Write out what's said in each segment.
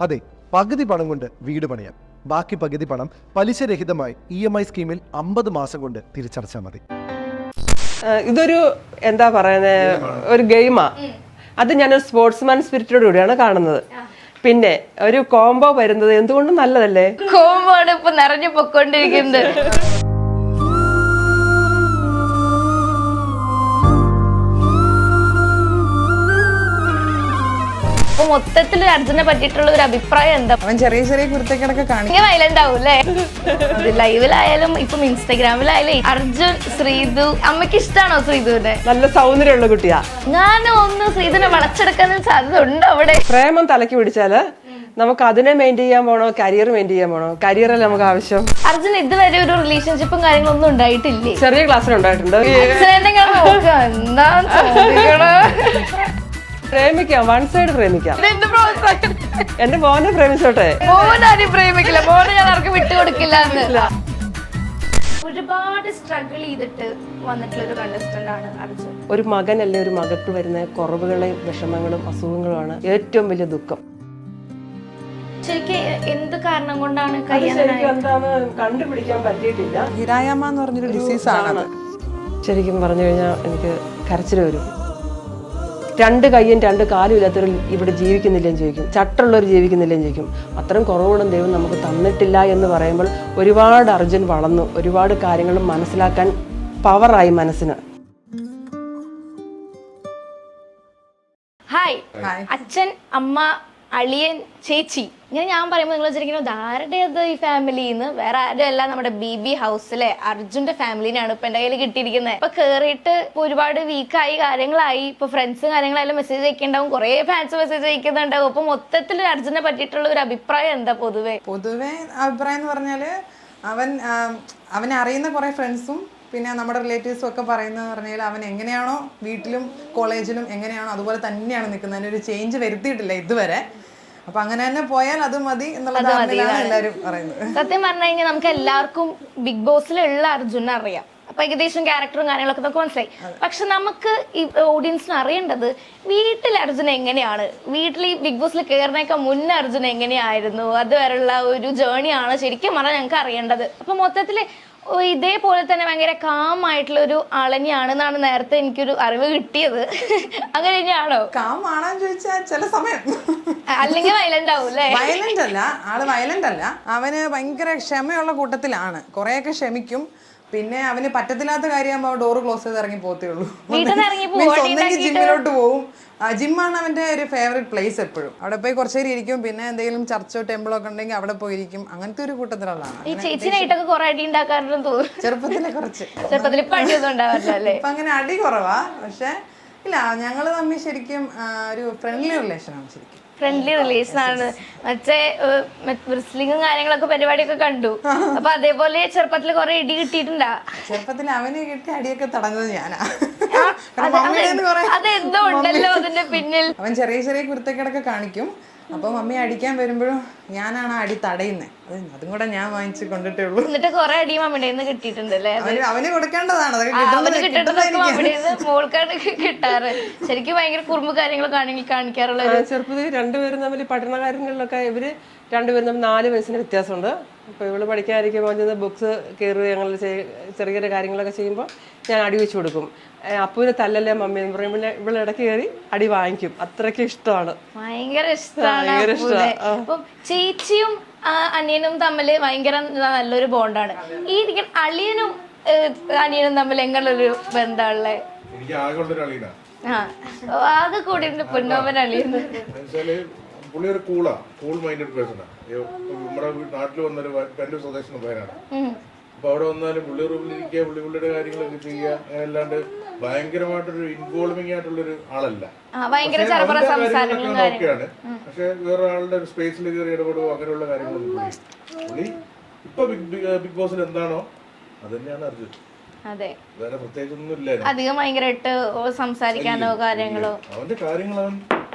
അതെ, പകുതി പണം കൊണ്ട് വീട് പണിയാം. ബാക്കി പകുതി പണം പലിശരഹിതമായി EMI സ്കീമിൽ 50 മാസം കൊണ്ട് തിരിച്ചടച്ചാൽ മതി. ഇതൊരു എന്താ പറയുന്നത്, ഒരു ഗെയിമാ. അത് ഞാനൊരു സ്പോർട്സ്മാൻ സ്പിരിറ്റോട് കൂടിയാണ് കാണുന്നത്. പിന്നെ ഒരു കോംബോ വരുന്നത് എന്തുകൊണ്ടും നല്ലതല്ലേ? കോംബോ ആണ് ഇപ്പൊ നിറഞ്ഞു പൊക്കോണ്ടിരിക്കുന്നത്. മൊത്തത്തിൽ അർജുനെ പറ്റിയിട്ടുള്ള ഒരു അഭിപ്രായം എന്താ? അവൻ ചെറിയ ചെറിയ കുരുത്തക്കേടൊക്കെ കാണിക്കും. വയലന്റ് ആവൂല്ലേ? ലൈവിലായാലും ഇപ്പം ഇൻസ്റ്റാഗ്രാമിലായാലും അർജുൻ, ശ്രീതു. അമ്മയ്ക്ക് ഇഷ്ടമാണോ ശ്രീതുവിനെ? നല്ല സൗന്ദര്യമുള്ള കുട്ടിയാ. ഞാൻ ഒന്ന് ശ്രീതുവിനെ വളച്ചെടുക്കാൻ സാധ്യത ഉണ്ട് അവിടെ. പ്രേമം തലക്ക് പിടിച്ചാല് നമുക്ക് അതിനെ മെയിൻറ്റെയിൻ ചെയ്യാൻ പോണോ, കരിയർ മെയിൻറ്റെയിൻ ചെയ്യാൻ പോണോ? കരിയറല്ലേ നമുക്ക് ആവശ്യം. അർജുൻ ഇതുവരെ ഒരു റിലേഷൻഷിപ്പും കാര്യങ്ങളൊന്നും ഉണ്ടായിട്ടില്ലേ? ചെറിയ ക്ലാസ്സിലുണ്ടായിട്ടുണ്ട്. എന്താ പ്രേമിക്കാം, വൺ സൈഡ് പ്രേമിക്കാം. എന്റെ മോനെ പ്രേമിച്ചോട്ടെ. മോനാരും പ്രേമിക്കില്ല, മോനെ ഞാൻ ആർക്കും വിട്ടുകൊടുക്കില്ല. ഒരുപാട് സ്ട്രഗിൾ ചെയ്തിട്ട് വന്നിട്ടുള്ള ഒരു കണ്ടസ്റ്റന്റ് ആണ് അർജുൻ. ഒരു മകനല്ലേ ഒരു മകൾക്ക് വരുന്ന കുറവുകളെയും വിഷമങ്ങളും അസുഖങ്ങളുമാണ് ഏറ്റവും വലിയ ദുഃഖം. ശരിക്കും എന്ത് കാരണം കൊണ്ടാണ് എന്താന്ന് കണ്ടുപിടിക്കാൻ പറ്റിയിട്ടില്ല. ഹിരായാമ എന്ന് പറഞ്ഞൊരു ഡിസീസ് ആണ്. ശരിക്കും പറഞ്ഞു കഴിഞ്ഞാൽ എനിക്ക് കരച്ചിൽ വരും. 2 കൈയും 2 കാലും ഇല്ലാത്തവർ ഇവിടെ ജീവിക്കുന്നില്ലെന്ന് ചോദിക്കും, ചട്ടുള്ളവർ ജീവിക്കുന്നില്ലെന്ന് ചോദിക്കും. അത്രയും കുറവുകളും ദൈവം നമുക്ക് തന്നിട്ടില്ല എന്ന് പറയുമ്പോൾ ഒരുപാട് അർജുൻ വളർന്നു, ഒരുപാട് കാര്യങ്ങൾ മനസ്സിലാക്കാൻ പവറായി മനസ്സിന്. ഹായ്, അച്ഛൻ, അമ്മ, അളിയൻ, ചേച്ചി. ഇങ്ങനെ ഞാൻ പറയുമ്പോൾ നിങ്ങൾ വിചാരിക്കുന്നത് ആരുടെ അത് ഈ ഫാമിലിന്ന്? വേറെ ആരും അല്ല, നമ്മുടെ BB ഹൗസിലെ അർജുന്റെ ഫാമിലിനാണ് ഇപ്പൊ എന്റെ കയ്യിൽ കിട്ടിയിരിക്കുന്നത്. ഇപ്പൊ കേറിയിട്ട് ഇപ്പൊ ഒരുപാട് വീക്കായി കാര്യങ്ങളായി. ഇപ്പൊ ഫ്രണ്ട്സും കാര്യങ്ങളെല്ലാം മെസ്സേജ് അയക്കുന്നുണ്ടാവും, കുറെ ഫാൻസ് മെസ്സേജ് അയക്കുന്നുണ്ടാവും. അപ്പൊ മൊത്തത്തിൽ അർജുനെ പറ്റിയിട്ടുള്ള ഒരു അഭിപ്രായം എന്താ? പൊതുവെ അഭിപ്രായം എന്ന് പറഞ്ഞാല് അവനെ അറിയുന്ന കുറെ ഫ്രണ്ട്സും പിന്നെ നമ്മുടെ റിലേറ്റീവ്സും ഒക്കെ പറയുന്നതെന്ന് പറഞ്ഞാൽ അവൻ എങ്ങനെയാണോ വീട്ടിലും കോളേജിലും എങ്ങനെയാണോ അതുപോലെ തന്നെയാണ് നിൽക്കുന്നത്. അതിനൊരു ചേഞ്ച് വരുത്തിയിട്ടില്ല ഇതുവരെ. അപ്പൊ അങ്ങനെ തന്നെ പോയാൽ അത് മതി എന്നുള്ള ധാരണയിലാണ് എല്ലാവരും പറയുന്നത്. സത്യം പറഞ്ഞു കഴിഞ്ഞാൽ നമുക്ക് എല്ലാവർക്കും ബിഗ് ബോസിലുള്ള അർജുനെ അറിയാം. അപ്പൊ ഏകദേശം ക്യാരക്ടറും കാര്യങ്ങളൊക്കെ നമുക്ക് മനസ്സിലായി. പക്ഷെ നമുക്ക് ഈ ഓഡിയൻസിന് അറിയേണ്ടത് വീട്ടിൽ അർജുൻ എങ്ങനെയാണ്, വീട്ടിൽ ഈ ബിഗ് ബോസിൽ കയറുന്നേക്കാൾ മുന്നേ അർജുൻ എങ്ങനെയായിരുന്നു, അതുവരെയുള്ള ഒരു ജേണിയാണ് ശരിക്കും പറഞ്ഞാൽ ഞങ്ങൾക്ക് അറിയേണ്ടത്. അപ്പൊ മൊത്തത്തില് ഇതേപോലെ തന്നെ ഭയങ്കര കാം ആയിട്ടുള്ള ഒരു ആളെന്നെയാണെന്നാണ് നേരത്തെ എനിക്കൊരു അറിവ് കിട്ടിയത്. അങ്ങനെ തന്നെയാണോ? കാം ആണെന്ന് ചോദിച്ചാൽ ചില സമയം, അല്ലെങ്കിൽ വയലന്റ് ആവും അല്ലേ? വയലന്റ് അല്ല, ആള് വയലന്റ് അല്ല. അവന് ഭയങ്കര ക്ഷമയുള്ള കൂട്ടത്തിലാണ്, കുറെയൊക്കെ ക്ഷമിക്കും. പിന്നെ അവന് പറ്റത്തില്ലാത്ത കാര്യമാകുമ്പോൾ ഡോറ് ക്ലോസ് ചെയ്ത് ഇറങ്ങി പോത്തേ ഉള്ളൂ. ഒന്നെങ്കിൽ ജിമ്മിലോട്ട് പോവും. ജിമ്മാണ് അവന്റെ ഒരു ഫേവറേറ്റ് പ്ലേസ് എപ്പോഴും. അവിടെ പോയി കുറച്ചു നേരം ഇരിക്കും. പിന്നെ എന്തെങ്കിലും ചർച്ചോ ടെമ്പിളോ ഒക്കെ ഉണ്ടെങ്കിൽ അവിടെ പോയിരിക്കും. അങ്ങനത്തെ ഒരു കൂട്ടത്തിലുള്ളതാണ്. ഈ ചേച്ചിനായിട്ടൊക്കെ കുറെ അടി ഉണ്ടാക്കാറുണ്ടെന്ന് തോന്നുന്നു. ചെറുപ്പത്തിലെ കുറച്ച്. ചെറുപ്പത്തിൽ ഇപ്പൊ അടിയൊന്നും ഉണ്ടാവാറില്ല അല്ലേ? ഇപ്പൊ അങ്ങനെ അടി കുറവാ. പക്ഷെ ഇല്ല, ഞങ്ങള് തമ്മിൽ ശരിക്കും ഒരു ഫ്രണ്ട്ലി റിലേഷനാണ്. ശരിക്കും ഫ്രണ്ട്ലി റിലേഷൻ ആണ്. മറ്റേ റിസ്ലിങ്ങും കാര്യങ്ങളൊക്കെ പരിപാടിയൊക്കെ കണ്ടു. അപ്പൊ അതേപോലെ ചെറുപ്പത്തിൽ കുറെ ഇടി കിട്ടിയിട്ടുണ്ടാ? ചെറുപ്പത്തിൽ അവന് കിട്ടിയ അടിയൊക്കെ തടഞ്ഞത് ഞാനാ. അതെന്തോ ഉണ്ടല്ലോ അതിന്റെ പിന്നിൽ. അവൻ ചെറിയ ചെറിയ കുരുത്തക്കേടൊക്കെ കാണിക്കും. അപ്പൊ മമ്മി അടിക്കാൻ വരുമ്പോഴും ഞാനാണ് അടി തടയുന്നത്. അതും കൂടെ ഞാൻ വാങ്ങിച്ച് കൊണ്ടിട്ടേ ഉള്ളൂ. എന്നിട്ട് കുറെ അടി മമ്മിയുടെ കിട്ടിയിട്ടുണ്ട് അല്ലേ? അവന് കൊടുക്കേണ്ടതാണ്, മോൾക്കാണ് കിട്ടാറ്. ശരിക്കും ഭയങ്കര കുറുമ്പ് കാര്യങ്ങൾ കാണിക്കാറുള്ള. ചെറുപ്പത്തിൽ രണ്ടുപേരും തമ്മിൽ പഠന കാര്യങ്ങളിലൊക്കെ ഇവര് രണ്ടുപേരും തമ്മിൽ 4 വയസ്സിന് വ്യത്യാസമുണ്ട്. അപ്പോൾ ഇവള് പഠിക്കാതിരിക്കുമ്പോൾ ബുക്സ് കയറി ഞങ്ങൾ ചെറിയ ചെറിയ കാര്യങ്ങളൊക്കെ ചെയ്യുമ്പോൾ ഞാൻ അടി വെച്ച് കൊടുക്കും. അപ്പൂനെ തല്ലല്ലേ മമ്മി എന്ന് പറയുമ്പോൾ ഇവിടെ ഇടയ്ക്ക് കയറി അടി വാങ്ങിക്കും. അത്രയ്ക്ക് ഇഷ്ടമാണ്, ഭയങ്കര ഇഷ്ടമാണ്. അപ്പം ചേച്ചിയും അനിയനും തമ്മിൽ ഭയങ്കര നല്ലൊരു ബോണ്ടാണ്. ഈ അളിയനും അനിയനും തമ്മിൽ എങ്ങനൊരു ബന്ധമുള്ളേ? ആകെ കൂടി പൊന്നോമൻ അളിയന് പുള്ളി ഒരു കൂൾ മൈൻഡഡ് പേഴ്സണാണ്. നമ്മുടെ നാട്ടിൽ വന്നൊരു എൻ്റെ സ്വദേശം പേരാണ്. അപ്പൊ അവിടെ വന്നാലും പുള്ളി റൂമിലിരിക്കുക, പുള്ളിയുടെ കാര്യങ്ങളൊക്കെ ചെയ്യുക, അങ്ങനെ അല്ലാണ്ട് ഭയങ്കരമായിട്ടൊരു ഇൻവോൾവിംഗ് ആയിട്ടുള്ളൊരു ആളല്ല. ഓക്കെയാണ്. പക്ഷെ വേറെ ആളുടെ ഒരു സ്പേസിൽ കയറി ഇടപെടുവോ അങ്ങനെയുള്ള കാര്യങ്ങളൊന്നും പുള്ളി ഇപ്പൊ ബിഗ് ബോസിൽ എന്താണോ അത് തന്നെയാണ് അർജുൻ. വേറെ പ്രത്യേകിച്ചൊന്നും ഇല്ല. അധികം ഭയങ്കരമായിട്ട് സംസാരിക്കാനോ കാര്യങ്ങളോ അവന്റെ കാര്യങ്ങൾ അവൻ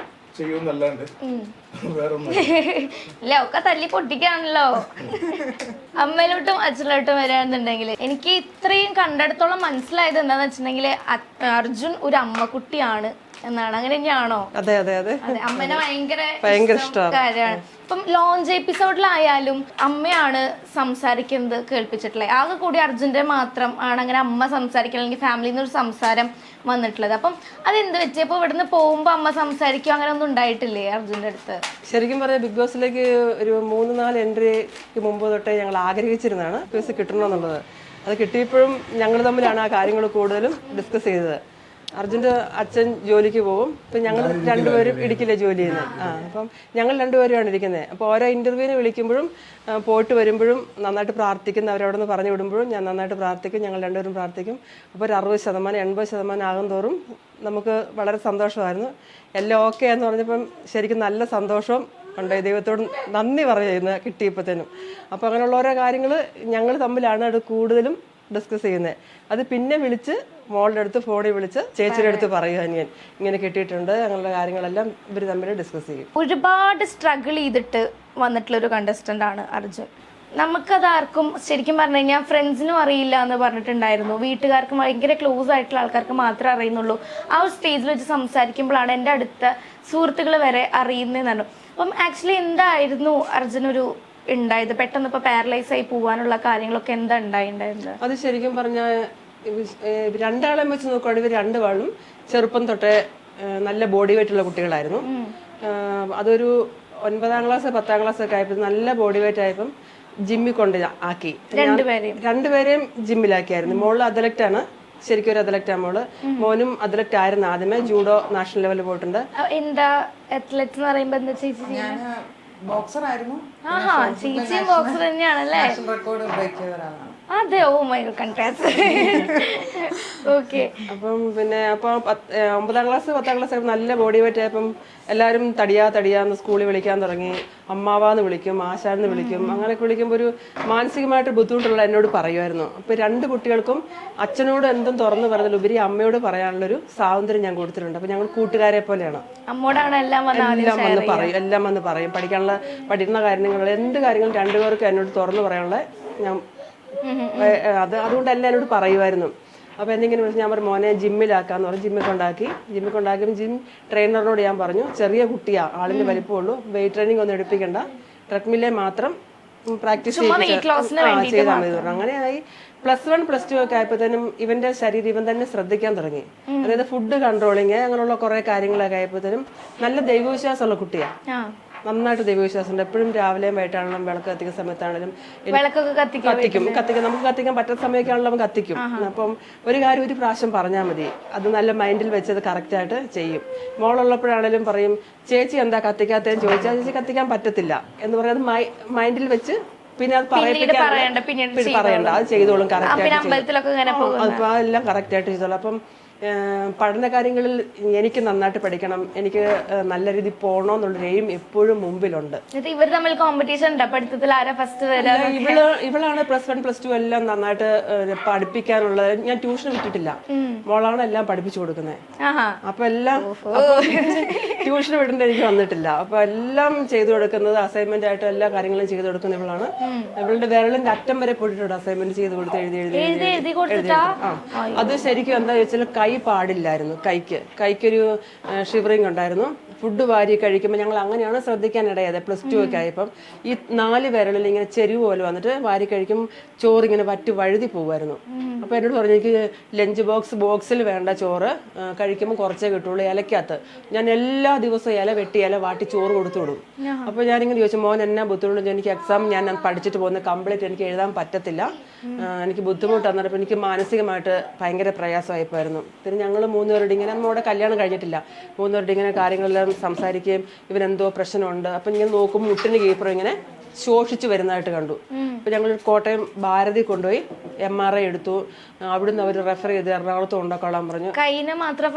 ചെയ്യുന്നല്ലാണ്ട് വേറൊന്നും ഇല്ല. ഒക്കെ തല്ലി പൊട്ടിക്കാണല്ലോ. അമ്മയിലോട്ടും അച്ഛനിലോട്ടും വരാന്നുണ്ടെങ്കിൽ എനിക്ക് ഇത്രയും കണ്ടെടുത്തോളം മനസ്സിലായത് എന്താന്ന് വെച്ചിട്ടുണ്ടെങ്കിൽ അർജുൻ ഒരു അമ്മക്കുട്ടിയാണ് എന്നാണ്. അങ്ങനെ തന്നെയാണോ? അതെ അതെ അതെ അതെ, അമ്മേനെ ഭയങ്കര ഇഷ്ടം കാര്യമാണ്. ഇപ്പം ലോഞ്ച് എപ്പിസോഡിലായാലും അമ്മയാണ് സംസാരിക്കുന്നത് കേൾപ്പിച്ചിട്ടുള്ളത്. ആകെ കൂടി അർജുൻ്റെ മാത്രം ആണ് അങ്ങനെ അമ്മ സംസാരിക്കണം, അല്ലെങ്കിൽ ഫാമിലിയിൽ നിന്ന് ഒരു സംസാരം വന്നിട്ടുള്ളത്. അപ്പം അതെന്ത് വെച്ച് ഇപ്പോൾ ഇവിടുന്ന് പോകുമ്പോൾ അമ്മ സംസാരിക്കും അങ്ങനെ ഒന്നും ഉണ്ടായിട്ടില്ലേ അർജുൻ്റെ അടുത്ത്? ശരിക്കും പറഞ്ഞാൽ ബിഗ് ബോസിലേക്ക് ഒരു 3-4 എൻട്രിക്ക് മുമ്പ് തൊട്ടേ ഞങ്ങൾ ആഗ്രഹിച്ചിരുന്നതാണ് ബിഗ് ബോസ് കിട്ടണമെന്നുള്ളത്. അത് കിട്ടിയപ്പോഴും ഞങ്ങൾ തമ്മിലാണ് ആ കാര്യങ്ങൾ കൂടുതലും ഡിസ്കസ് ചെയ്തത്. അർജുൻ്റെ അച്ഛൻ ജോലിക്ക് പോകും, ഇപ്പം ഞങ്ങൾ രണ്ടുപേരും ഇടുക്കിയിലെ ജോലി ചെയ്യുന്നത്. അപ്പം ഞങ്ങൾ രണ്ടുപേരുമാണ് ഇരിക്കുന്നത്. അപ്പോൾ ഓരോ ഇൻ്റർവ്യൂവിന് വിളിക്കുമ്പോഴും പോയിട്ട് വരുമ്പോഴും നന്നായിട്ട് പ്രാർത്ഥിക്കുന്ന അവരവിടെ നിന്ന് പറഞ്ഞു വിടുമ്പോഴും ഞാൻ നന്നായിട്ട് പ്രാർത്ഥിക്കും, ഞങ്ങൾ രണ്ടുപേരും പ്രാർത്ഥിക്കും. അപ്പോൾ ഒരു 60% 80% ആകും തോറും നമുക്ക് വളരെ സന്തോഷമായിരുന്നു. എല്ലാം ഓക്കെ എന്ന് പറഞ്ഞപ്പം ശരിക്കും നല്ല സന്തോഷം ഉണ്ട്. ദൈവത്തോട് നന്ദി പറയുന്നത് കിട്ടിയപ്പോഴത്തേനും. അപ്പോൾ അങ്ങനെയുള്ള ഓരോ കാര്യങ്ങൾ ഞങ്ങൾ തമ്മിലാണ് അത് കൂടുതലും ഡിസ്കസ് ചെയ്യുന്നത്. അത് പിന്നെ വിളിച്ച് മോളുടെ അടുത്ത് ഫോണിൽ വിളിച്ച് ചേച്ചിയുടെ അടുത്ത് പറയുക, അനിയൻ ഇങ്ങനെ കിട്ടിയിട്ടുണ്ട്, അങ്ങനെയുള്ള കാര്യങ്ങളെല്ലാം ഇവർ തമ്മിൽ ഡിസ്കസ് ചെയ്യും. ഒരുപാട് സ്ട്രഗിൾ ചെയ്തിട്ട് വന്നിട്ടുള്ളൊരു കണ്ടസ്റ്റൻ്റ് ആണ് അർജുൻ. നമുക്കതാർക്കും ശരിക്കും പറഞ്ഞു കഴിഞ്ഞാൽ ഫ്രണ്ട്സിനും അറിയില്ല എന്ന് പറഞ്ഞിട്ടുണ്ടായിരുന്നു. വീട്ടുകാർക്ക് ഭയങ്കര ക്ലോസ് ആയിട്ടുള്ള ആൾക്കാർക്ക് മാത്രമേ അറിയുന്നുള്ളൂ. ആ ഒരു സ്റ്റേജിൽ വെച്ച് സംസാരിക്കുമ്പോഴാണ് എൻ്റെ അടുത്ത സുഹൃത്തുക്കൾ വരെ അറിയുന്നതെന്ന് പറഞ്ഞു. അപ്പം ആക്ച്വലി എന്തായിരുന്നു അർജുനൊരു ഉണ്ടായത്? പെട്ടെന്ന് ഇപ്പോൾ പാരലൈസ് ആയി പോകാനുള്ള കാര്യങ്ങളൊക്കെ എന്താ ഉണ്ടായിരുന്നത്? അത് ശരിക്കും പറഞ്ഞാൽ രണ്ടാളെ വെച്ച് നോക്കുകയാണെങ്കിൽ ഇവർ രണ്ടുപേരും ചെറുപ്പം തൊട്ടേ നല്ല ബോഡി വെയിറ്റ് ഉള്ള കുട്ടികളായിരുന്നു. അതൊരു 9ാം ക്ലാസ് 10ാം ക്ലാസ് ഒക്കെ ആയപ്പോൾ നല്ല ബോഡി വെയിറ്റ് ആയപ്പം ജിമ്മിൽ കൊണ്ട് ആക്കി. രണ്ടുപേരെയും ജിമ്മിലാക്കിയായിരുന്നു. മോള് അത്ലറ്റാണ്, ശരിക്കും ഒരു അത്ലറ്റാണ് മോള്. മോനും അത്ലറ്റ് ആയിരുന്നു. ആദ്യമേ ജൂഡോ നാഷണൽ ലെവലിൽ പോയിട്ടുണ്ട്. എന്താ അത്ലറ്റ് എന്ന് പറയുമ്പോ എന്താ ചേച്ചി? ഞാൻ ബോക്സർ ആയിരുന്നു. ചേച്ചിയും ബോക്സർ തന്നെയാണല്ലേ? നാഷണൽ റെക്കോർഡ് ബ്രേക്ക് ചെയ്ത ഒരാളാണ്. അതെ, oh my god, congrats. Okay. അപ്പം പിന്നെ അപ്പോൾ 9ാം ക്ലാസ് 10ാം ക്ലാസ് ആയപ്പോൾ നല്ല ബോഡി വെയിറ്റ് ആയപ്പം എല്ലാവരും തടിയാന്ന് സ്കൂളിൽ വിളിക്കാൻ തുടങ്ങി. അമ്മാവാന്ന് വിളിക്കും, ആശാന്ന് വിളിക്കും. അങ്ങനെയൊക്കെ വിളിക്കുമ്പോൾ ഒരു മാനസികമായിട്ട് ബുദ്ധിമുട്ടുള്ള എന്നോട് പറയുമായിരുന്നു. അപ്പോൾ 2 കുട്ടികൾക്കും അച്ഛനോട് എന്തും തുറന്നു പറഞ്ഞതിലുപരി അമ്മയോട് പറയാനുള്ളൊരു സ്വാതന്ത്ര്യം ഞാൻ കൊടുത്തിട്ടുണ്ട്. അപ്പോൾ ഞങ്ങൾ കൂട്ടുകാരെ പോലെയാണ്. അമ്മോടാണ് എല്ലാം വന്ന് പറയും. പഠിക്കുന്ന കാര്യങ്ങൾ എന്ത് കാര്യങ്ങളും 2 പേർക്കും എന്നോട് തുറന്നു പറയാനുള്ള ഞാൻ അതുകൊണ്ടെല്ലാം എന്നോട് പറയുമായിരുന്നു. അപ്പോൾ എന്തെങ്കിലും വിളിച്ച് ഞാൻ പറഞ്ഞു മോനെ ജിമ്മിലാക്കാന്ന് പറഞ്ഞു. ജിമ്മിൽ കൊണ്ടാക്കി ജിം ട്രെയിനറിനോട് ഞാൻ പറഞ്ഞു, ചെറിയ കുട്ടിയാ, ആളിൻ്റെ വലിപ്പമുള്ളൂ, വെയിറ്റ് ട്രെയിനിങ് ഒന്നും എടുപ്പിക്കണ്ട, ട്രെഡ്മില്ലേ മാത്രം പ്രാക്ടീസ് ചെയ്താൽ മതി പറഞ്ഞു. അങ്ങനെയായി +1 +2 ഒക്കെ ആയപ്പോഴത്തേനും ഇവന്റെ ശരീരം ഇവൻ തന്നെ ശ്രദ്ധിക്കാൻ തുടങ്ങി. അതായത് ഫുഡ് കൺട്രോളിങ് അങ്ങനെയുള്ള കുറെ കാര്യങ്ങളൊക്കെ ആയപ്പോഴത്തേനും നല്ല ദൈവവിശ്വാസമുള്ള കുട്ടിയാണ്. നന്നായിട്ട് ദൈവവിശ്വാസമുണ്ട്. എപ്പോഴും രാവിലെയും വൈകിട്ടാണെങ്കിലും വിളക്ക് കത്തിക്കുന്ന സമയത്താണെങ്കിലും കത്തിക്കും. നമുക്ക് കത്തിക്കാൻ പറ്റുന്ന സമയമൊക്കെ ആണെങ്കിലും അവൻ കത്തിക്കും. അപ്പം ഒരു കാര്യം ഒരു പ്രാവശ്യം പറഞ്ഞാൽ മതി, അത് നല്ല മൈൻഡിൽ വെച്ച് അത് കറക്റ്റായിട്ട് ചെയ്യും. മോളുള്ളപ്പോഴാണെങ്കിലും പറയും ചേച്ചി എന്താ കത്തിക്കാത്തതെന്ന് ചോദിച്ചാൽ ചേച്ചി കത്തിക്കാൻ പറ്റത്തില്ല എന്ന് പറയാം. അത് മൈൻഡിൽ വെച്ച് പിന്നെ അത് പറയണ്ട, അത് ചെയ്തോളും കറക്റ്റായിട്ട്. അപ്പൊ അതെല്ലാം കറക്റ്റായിട്ട് ചെയ്തോളും. അപ്പം പഠന കാര്യങ്ങളിൽ എനിക്ക് നന്നായിട്ട് പഠിക്കണം, എനിക്ക് നല്ല രീതിയിൽ പോകണമെന്നുള്ളൊരു എയിം എപ്പോഴും മുമ്പിലുണ്ട്. ഇവർ തമ്മിൽ കോമ്പറ്റീഷൻ ഉണ്ടോ പഠിത്തത്തിൽ? ആരാ ഫസ്റ്റ് വരാ? ഇവളാണ് +1 +2 എല്ലാം നന്നായിട്ട് പഠിപ്പിക്കാനുള്ളത്. ഞാൻ ട്യൂഷൻ വിട്ടിട്ടില്ല, മോളാണ് എല്ലാം പഠിപ്പിച്ചു കൊടുക്കുന്നത്. അപ്പൊ എല്ലാം ട്യൂഷൻ വിടേണ്ട എനിക്ക് വന്നിട്ടില്ല. അപ്പൊ എല്ലാം ചെയ്തു കൊടുക്കുന്നത് അസൈൻമെന്റ് ആയിട്ട് എല്ലാ കാര്യങ്ങളും ചെയ്തു കൊടുക്കുന്ന ഇവളാണ്. ഇവളുടെ വിരലിന്റെ അറ്റം വരെ പോയിട്ടുണ്ട് അസൈൻമെന്റ് ചെയ്ത് കൊടുത്ത് എഴുതി. അത് ശരിക്കും എന്താ വെച്ചാൽ കൈ പാടില്ലായിരുന്നു. കൈക്കൊരു ഷിവറിങ് ഉണ്ടായിരുന്നു. ഫുഡ് വാരി കഴിക്കുമ്പോൾ ഞങ്ങൾ അങ്ങനെയാണ് ശ്രദ്ധിക്കാനിടയായത്. +2 ഒക്കെ ആയപ്പം ഈ 4 വിരലിൽ ഇങ്ങനെ ചെരുവ് പോലെ വന്നിട്ട് വാരി കഴിക്കും, ചോറിങ്ങനെ വഴുതി പോകുമായിരുന്നു. അപ്പോൾ എന്നോട് പറഞ്ഞു എനിക്ക് ലഞ്ച് ബോക്സിൽ വേണ്ട ചോറ്, കഴിക്കുമ്പോൾ കുറച്ചേ കിട്ടുള്ളൂ, ഇലക്കകത്ത്. ഞാൻ എല്ലാ ദിവസവും ഇല വെട്ടി ഇല വാട്ടി ചോറ് കൊടുത്തു വിടും. അപ്പോൾ ഞാനിങ്ങനെ ചോദിച്ചു മോൻ എന്നാ ബുദ്ധിമുട്ട്? എനിക്ക് എക്സാം ഞാൻ പഠിച്ചിട്ട് പോകുന്ന കംപ്ലീറ്റ് എനിക്ക് എഴുതാൻ പറ്റത്തില്ല, എനിക്ക് ബുദ്ധിമുട്ട് വന്നപ്പോൾ എനിക്ക് മാനസികമായിട്ട് ഭയങ്കര പ്രയാസമായിപ്പോയിരുന്നു. പിന്നെ ഞങ്ങൾ 3 പേരുടെ ഇങ്ങനെ നമ്മുടെ കല്യാണം കഴിഞ്ഞിട്ടില്ല, 3 പേരുടെ ഇങ്ങനെ കാര്യങ്ങളെല്ലാം സംസാരിക്കുകയും ഇവനെന്തോ പ്രശ്നമുണ്ട്. അപ്പം ഇങ്ങനെ നോക്കുമ്പോൾ മുട്ടിന് കീപ്പറും ഇങ്ങനെ ശോഷിച്ചു വരുന്നതായിട്ട് കണ്ടു. അപ്പം ഞങ്ങൾ കോട്ടയം ഭാരതി കൊണ്ടുപോയി MRI എടുത്തു. അവിടുന്ന് അവർ റെഫർ ചെയ്ത് എറണാകുളത്ത് കൊണ്ടുപോയിക്കോളാൻ പറഞ്ഞു. കൈയുടെ മാത്രമേ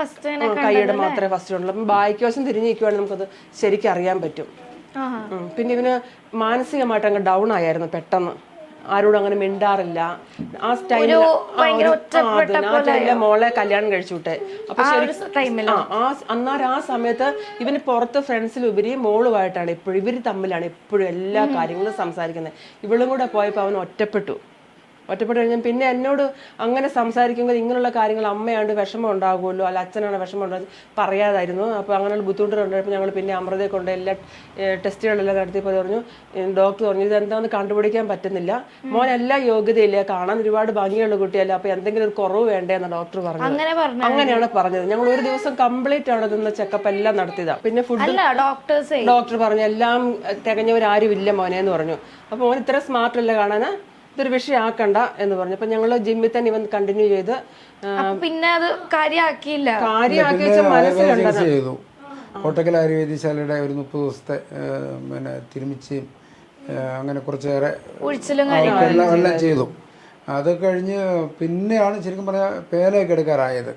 ഫസ്റ്റ് ഉള്ളൂ. അപ്പം ബാക്ക് വശം തിരിഞ്ഞു നിൽക്കുവാണെങ്കിൽ നമുക്കത് ശരിക്കും അറിയാൻ പറ്റും. പിന്നെ ഇവന് മാനസികമായിട്ട് അങ്ങ് ഡൗൺ ആയിരുന്നു പെട്ടെന്ന്. ആരോടും അങ്ങനെ മിണ്ടാറില്ല. ആ ടൈമില് മോളെ കല്യാണം കഴിച്ചു വിട്ടെ. അപ്പൊ ആ സമയത്ത് ഇവന് പുറത്ത് ഫ്രണ്ട്സിലുപരി മോളുമായിട്ടാണ് എപ്പോഴും, ഇവര് തമ്മിലാണ് എപ്പോഴും എല്ലാ കാര്യങ്ങളും സംസാരിക്കുന്നത്. ഇവളും കൂടെ പോയപ്പോ അവൻ ഒറ്റപ്പെട്ടു. ഒറ്റപ്പെട്ട് കഴിഞ്ഞാൽ പിന്നെ എന്നോട് അങ്ങനെ സംസാരിക്കുമ്പോൾ ഇങ്ങനെയുള്ള കാര്യങ്ങൾ അമ്മയാണ്ട് വിഷമം ഉണ്ടാകുമല്ലോ, അല്ല അച്ഛനാണ് വിഷമം ഉണ്ടാകും പറയാതായിരുന്നു. അപ്പോൾ അങ്ങനെയുള്ള ബുദ്ധിമുട്ടുണ്ടായപ്പോൾ ഞങ്ങൾ പിന്നെ അമൃതയെ കൊണ്ട് എല്ലാ ടെസ്റ്റുകളെല്ലാം നടത്തിയപ്പോൾ പറഞ്ഞു, ഡോക്ടർ പറഞ്ഞു ഇതെന്താണെന്ന് കണ്ടുപിടിക്കാൻ പറ്റുന്നില്ല, മോൻ എല്ലാ യോഗ്യതയില്ല, കാണാൻ ഒരുപാട് ഭംഗിയുള്ള കുട്ടിയല്ല, അപ്പോൾ എന്തെങ്കിലും ഒരു കുറവ് വേണ്ടേന്ന് ഡോക്ടർ പറഞ്ഞു. അങ്ങനെയാണ് പറഞ്ഞത്. ഞങ്ങൾ ഒരു ദിവസം കംപ്ലീറ്റ് അവിടെ നിന്ന് ചെക്കപ്പ് എല്ലാം നടത്തിയതാണ്. പിന്നെ ഫുഡ് ഡോക്ടർ പറഞ്ഞു എല്ലാം തികഞ്ഞവരാരും ഇല്ല മോനെ എന്ന് പറഞ്ഞു. അപ്പോൾ മോൻ ഇത്ര സ്മാർട്ട് അല്ല കാണാൻ, ഇതൊരു വിഷയമാക്കണ്ട എന്ന് പറഞ്ഞു. അപ്പൊ ഞങ്ങള് ജിമ്മിൽ തന്നെ ഇവൻ കണ്ടിന്യൂ ചെയ്ത് പിന്നെ അത് കാര്യമാക്കിയില്ല. ചെയ്തു. കോട്ടക്കൽ ആയുർവേദശാലയുടെ ഒരു 30 ദിവസത്തെ പിന്നെ തിരുമിച്ച് അങ്ങനെ കുറച്ചേറെ എല്ലാം ചെയ്തു. അത് കഴിഞ്ഞ് പിന്നെയാണ് ശരിക്കും പറഞ്ഞാൽ പേനയൊക്കെ എടുക്കാറായത്.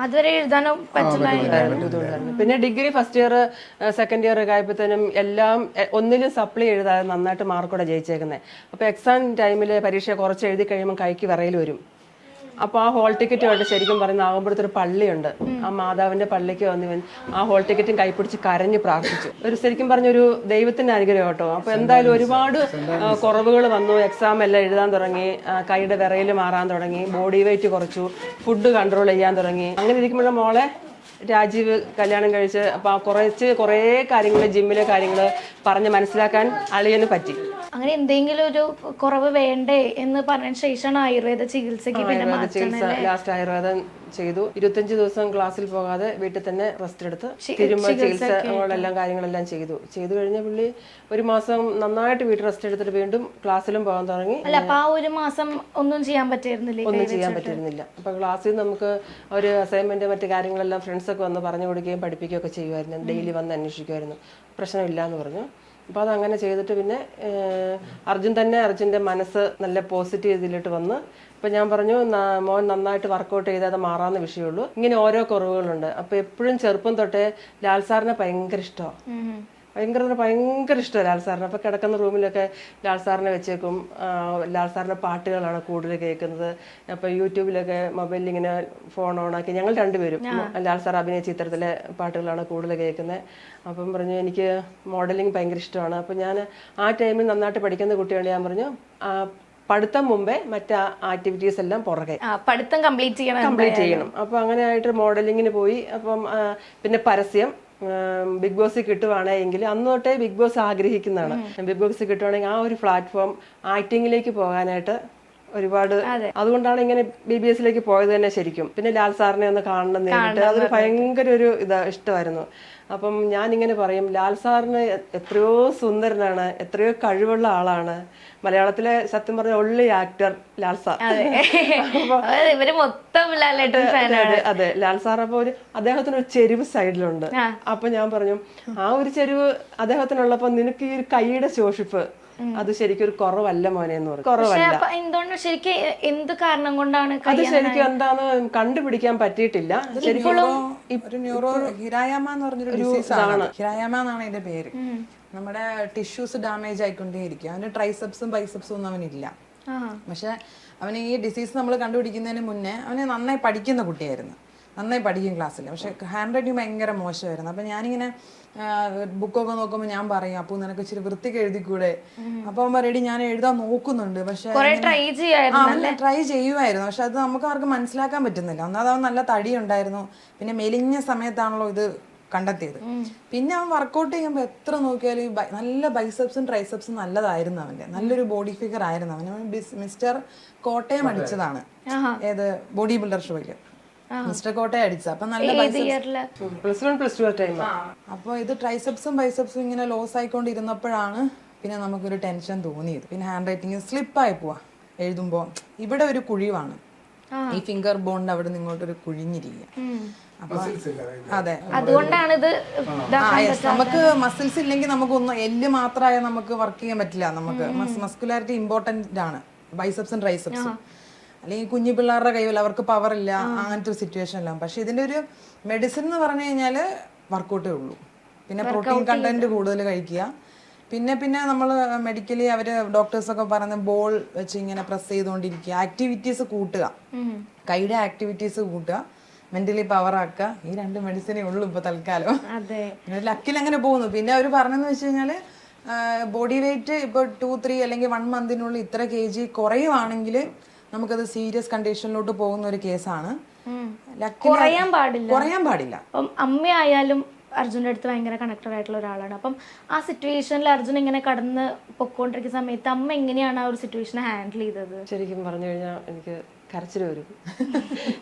അതുവരെ എഴുതാനോ ബുദ്ധിമുട്ടായിരുന്നു. പിന്നെ degree first year second year ഒക്കെ ആയപ്പോഴത്തേനും എല്ലാം ഒന്നിലും സപ്ലി എഴുതാതെ നന്നായിട്ട് മാർക്കോടെ ജയിച്ചേക്കുന്നത്. അപ്പോൾ എക്സാം ടൈമിൽ പരീക്ഷ കുറച്ച് എഴുതി കഴിയുമ്പോൾ കൈക്ക് വിറയിൽ വരും. അപ്പോൾ ആ ഹോൾ ടിക്കറ്റുമായിട്ട് ശരിക്കും പറയുന്ന ആകുമ്പോഴത്തൊരു പള്ളിയുണ്ട്, ആ മാതാവിന്റെ പള്ളിക്ക് വന്ന് ആ ഹോൾ ടിക്കറ്റും കൈപ്പിടിച്ച് കരഞ്ഞ് പ്രാർത്ഥിച്ചു. ഒരു ശരിക്കും പറഞ്ഞൊരു ദൈവത്തിന്റെ അനുഗ്രഹം കേട്ടോ. അപ്പോൾ എന്തായാലും ഒരുപാട് കുറവുകൾ വന്നു. എക്സാം എല്ലാം എഴുതാൻ തുടങ്ങി, കൈയുടെ വിറയിൽ മാറാൻ തുടങ്ങി, ബോഡി വെയിറ്റ് കുറച്ചു, ഫുഡ് കൺട്രോൾ ചെയ്യാൻ തുടങ്ങി. അങ്ങനെ ഇരിക്കുമ്പോഴും മോളെ രാജീവ് കല്യാണം കഴിച്ച് അപ്പോൾ കുറേ കാര്യങ്ങൾ ജിമ്മിലെ കാര്യങ്ങൾ പറഞ്ഞ് മനസ്സിലാക്കാൻ അളിയന് പറ്റി. അങ്ങനെ എന്തെങ്കിലും ഒരു കുറവ് വേണ്ടേ എന്ന് പറഞ്ഞ ശേഷമാണ് ആയുർവേദ ചികിത്സയ്ക്ക് പിന്നെ ലാസ്റ്റ് ആയുർവേദം ചെയ്തു. 25 ദിവസം ക്ലാസ്സിൽ പോകാതെ വീട്ടിൽ തന്നെ റെസ്റ്റ് എടുത്ത് തിരുമ ചികിത്സകളെല്ലാം കാര്യങ്ങളെല്ലാം ചെയ്തു കഴിഞ്ഞ പുള്ളി ഒരു മാസം നന്നായിട്ട് വീട്ടിൽ റെസ്റ്റ് എടുത്തിട്ട് വീണ്ടും ക്ലാസ്സിലും പോകാൻ തുടങ്ങി. അല്ല അപ്പൊ ആ ഒരു മാസം ഒന്നും ചെയ്യാൻ പറ്റിയിരുന്നില്ല. അപ്പൊ ക്ലാസ്സിൽ നമുക്ക് ഒരു അസൈൻമെന്റ് മറ്റു കാര്യങ്ങളെല്ലാം ഫ്രണ്ട്സൊക്കെ വന്ന് പറഞ്ഞു കൊടുക്കുകയും പഠിപ്പിക്കുകയൊക്കെ ചെയ്യുമായിരുന്നു. ഡെയിലി വന്ന് അന്വേഷിക്കുമായിരുന്നു. പ്രശ്നമില്ല എന്ന് പറഞ്ഞു. അപ്പോൾ അതങ്ങനെ ചെയ്തിട്ട് പിന്നെ അർജുൻ്റെ മനസ്സ് നല്ല പോസിറ്റീവ് ഇതിലോട്ട് വന്ന് ഇപ്പം ഞാൻ പറഞ്ഞു മോൻ നന്നായിട്ട് വർക്കൗട്ട് ചെയ്താൽ അത് മാറാവുന്ന വിഷയമുള്ളൂ. ഇങ്ങനെ ഓരോ കുറവുകളുണ്ട്. അപ്പോൾ എപ്പോഴും ചെറുപ്പം തൊട്ടേ ലാൽ സാറിനെ ഭയങ്കര ഇഷ്ടമാണ്. ഭയങ്കര ഇഷ്ടമാണ് ലാൽ സാറിന്. അപ്പോൾ കിടക്കുന്ന റൂമിലൊക്കെ ലാൽ സാറിനെ വെച്ചേക്കും. ലാൽ സാറിൻ്റെ പാട്ടുകളാണ് കൂടുതൽ കേൾക്കുന്നത്. അപ്പോൾ യൂട്യൂബിലൊക്കെ മൊബൈലിൽ ഇങ്ങനെ ഫോൺ ഓണാക്കി ഞങ്ങൾ രണ്ടുപേരും ലാൽ സാർ അഭിനയ ചിത്രത്തിലെ പാട്ടുകളാണ് കൂടുതൽ കേൾക്കുന്നത്. അപ്പം പറഞ്ഞു എനിക്ക് മോഡലിംഗ് ഭയങ്കര ഇഷ്ടമാണ്. അപ്പോൾ ഞാൻ ആ ടൈമിൽ നന്നായിട്ട് പഠിക്കുന്ന കുട്ടിയോട് ഞാൻ പറഞ്ഞു പഠിത്തം മുമ്പേ മറ്റേ ആക്ടിവിറ്റീസ് എല്ലാം പുറകെ പഠിത്തം കംപ്ലീറ്റ് ചെയ്യണം. അപ്പോൾ അങ്ങനെ ആയിട്ട് മോഡലിങ്ങിന് പോയി. അപ്പം പിന്നെ പരസ്യം ബിഗ് ബോസ് കിട്ടുവാണെങ്കിൽ അന്ന് തൊട്ടേ ബിഗ് ബോസ് ആഗ്രഹിക്കുന്നതാണ്. ബിഗ് ബോസ് കിട്ടുവാണെങ്കിൽ ആ ഒരു പ്ലാറ്റ്ഫോം ആക്ടിങ്ങിലേക്ക് പോകാനായിട്ട് ഒരുപാട് അതുകൊണ്ടാണ് ഇങ്ങനെ BBS പോയത് തന്നെ ശരിക്കും. പിന്നെ ലാൽ സാറിനെ ഒന്ന് കാണണം നേരിട്ട് അതൊരു ഭയങ്കര ഒരു ഇഷ്ടമായിരുന്നു. അപ്പം ഞാനിങ്ങനെ പറയും ലാൽ സാറിന് എത്രയോ സുന്ദരനാണ്, എത്രയോ കഴിവുള്ള ആളാണ്. മലയാളത്തിലെ സത്യം പറഞ്ഞ ഒള്ളി ആക്ടർ ലാൽ സാർ. അതെ ലാൽ സാർ. അപ്പോൾ അദ്ദേഹത്തിന് ഒരു ചെരിവ് സൈഡിലുണ്ട്. അപ്പൊ ഞാൻ പറഞ്ഞു ആ ഒരു ചെരിവ് അദ്ദേഹത്തിനുള്ളപ്പോ നിനക്ക് ഈ ഒരു കൈയുടെ ശോഷിപ്പ് അത് ശരിക്കും ഒരു കുറവല്ല മോനെ എന്ന് പറഞ്ഞു. കുറവല്ല. എന്തുകൊണ്ട് ശരിക്കും എന്ത് കാരണം കൊണ്ടാണ് അത് ശരിക്കും എന്താന്ന് കണ്ടുപിടിക്കാൻ പറ്റിയിട്ടില്ല. ശരിക്കും ഹിരായാമ എന്ന് പറഞ്ഞൊരു ഡിസീസാണ്. ഹിരായാമ എന്നാണ് അതിന്റെ പേര്. നമ്മുടെ ടിഷ്യൂസ് ഡാമേജ് ആയിക്കൊണ്ടേയിരിക്കും. അവന് ട്രൈസെപ്സും ബൈസെപ്സും ഒന്നും അവനില്ല. പക്ഷെ അവന് ഈ ഡിസീസ് നമ്മൾ കണ്ടുപിടിക്കുന്നതിന് മുന്നേ അവന് നന്നായി പഠിക്കുന്ന കുട്ടിയായിരുന്നു. നന്നായി പഠിക്കും ക്ലാസ്സിൽ. പക്ഷെ ഹാൻഡ് റൈറ്റിംഗ് ഭയങ്കര മോശമായിരുന്നു. അപ്പം ഞാനിങ്ങനെ ബുക്കൊക്കെ നോക്കുമ്പോൾ ഞാൻ പറയും അപ്പോൾ നിനക്ക് ഇച്ചിരി വൃത്തിക്ക് എഴുതിക്കൂടെ. അപ്പം അവൻ പറയടി ഞാൻ എഴുതാൻ നോക്കുന്നുണ്ട്. പക്ഷെ ട്രൈ ചെയ്യുമായിരുന്നു. പക്ഷെ അത് നമുക്ക് ആർക്കും മനസ്സിലാക്കാൻ പറ്റുന്നില്ല. ഒന്നാമത് അവൻ നല്ല തടി ഉണ്ടായിരുന്നു. പിന്നെ മെലിഞ്ഞ സമയത്താണല്ലോ ഇത് കണ്ടെത്തിയത്. പിന്നെ അവൻ വർക്കൗട്ട് ചെയ്യുമ്പോൾ എത്ര നോക്കിയാലും നല്ല ബൈസെപ്സും ട്രൈസെപ്സും നല്ലതായിരുന്നു അവന്റെ. നല്ലൊരു ബോഡി ഫിഗർ ആയിരുന്നു അവൻ. മിസ്റ്റർ കോട്ടയം അടിച്ചതാണ്. ഏത് ബോഡി ബിൽഡർ ഷോയ്ക്ക് മിസ്റ്റർ കോട്ടയം അടിച്ച. അപ്പൊ നല്ല അപ്പൊ ഇത് ട്രൈസെപ്സും ബൈസെപ്സും ഇങ്ങനെ ലോസ് ആയിക്കൊണ്ടിരുന്നപ്പോഴാണ് പിന്നെ നമുക്കൊരു ടെൻഷൻ തോന്നിയത്. പിന്നെ ഹാൻഡ് റൈറ്റിംഗ് സ്ലിപ്പായി പോവാ. എഴുതുമ്പോ ഇവിടെ ഒരു കുഴിവാണ്, ഈ ഫിംഗർ ബോണിന്റെ അവിടെ നിന്ന് ഇങ്ങോട്ടൊരു കുഴിഞ്ഞിരിക്കുക. അതെ, അതുകൊണ്ടാണ് ഇത്. നമുക്ക് മസിൽസ് ഇല്ലെങ്കിൽ നമുക്കൊന്നും എല്ല് മാത്രമായ നമുക്ക് വർക്ക് ചെയ്യാൻ പറ്റില്ല. നമുക്ക് മസ്കുലാരിറ്റി ഇമ്പോർട്ടന്റ് ആണ്, ബൈസെപ്സും ട്രൈസെപ്സും. അല്ലെങ്കിൽ കുഞ്ഞു പിള്ളേരുടെ കയ്യിൽ അവർക്ക് പവർ ഇല്ല, അങ്ങനത്തെ ഒരു സിറ്റുവേഷനിലാണ്. പക്ഷെ ഇതിന്റെ ഒരു മെഡിസിൻ എന്ന് പറഞ്ഞു കഴിഞ്ഞാൽ വർക്കൗട്ടേ ഉള്ളൂ. പിന്നെ പ്രോട്ടീൻ കണ്ടന്റ് കൂടുതൽ കഴിക്കുക. പിന്നെ നമ്മൾ മെഡിക്കലി അവര് ഡോക്ടേഴ്സൊക്കെ പറയുന്ന ബോൾ വെച്ച് ഇങ്ങനെ പ്രസ് ചെയ്തുകൊണ്ടിരിക്കുക, ആക്ടിവിറ്റീസ് കൂട്ടുക, കൈയുടെ ആക്ടിവിറ്റീസ് കൂട്ടുക, മെന്റലി പവർ ആക്കുക. ഈ 2 മെഡിസിനേ ഉള്ളൂ ഇപ്പൊ തൽക്കാലം. ലക്കിൽ അങ്ങനെ പോകുന്നു. പിന്നെ അവർ പറഞ്ഞെന്ന് വെച്ച് കഴിഞ്ഞാല് ബോഡി വെയിറ്റ് ഇപ്പോൾ 2-3 അല്ലെങ്കിൽ 1 മന്തിനുള്ളിൽ ഇത്ര kg കുറയുവാണെങ്കിൽ നമുക്കത് സീരിയസ് കണ്ടീഷനിലോട്ട് പോകുന്ന ഒരു കേസാണ്. കുറയാൻ പാടില്ല. അപ്പം അമ്മയായാലും അർജുൻ്റെ അടുത്ത് ഭയങ്കര കണക്റ്റഡ് ആയിട്ടുള്ള ഒരാളാണ്. അപ്പം ആ സിറ്റുവേഷനിൽ അർജുൻ ഇങ്ങനെ കടന്ന് പൊക്കോണ്ടിരിക്കുന്ന സമയത്ത് അമ്മ എങ്ങനെയാണ് ആ ഒരു സിറ്റുവേഷനെ ഹാൻഡിൽ ചെയ്തത്? ശരിക്കും പറഞ്ഞു കഴിഞ്ഞാൽ എനിക്ക് കരച്ചിൽ വരും.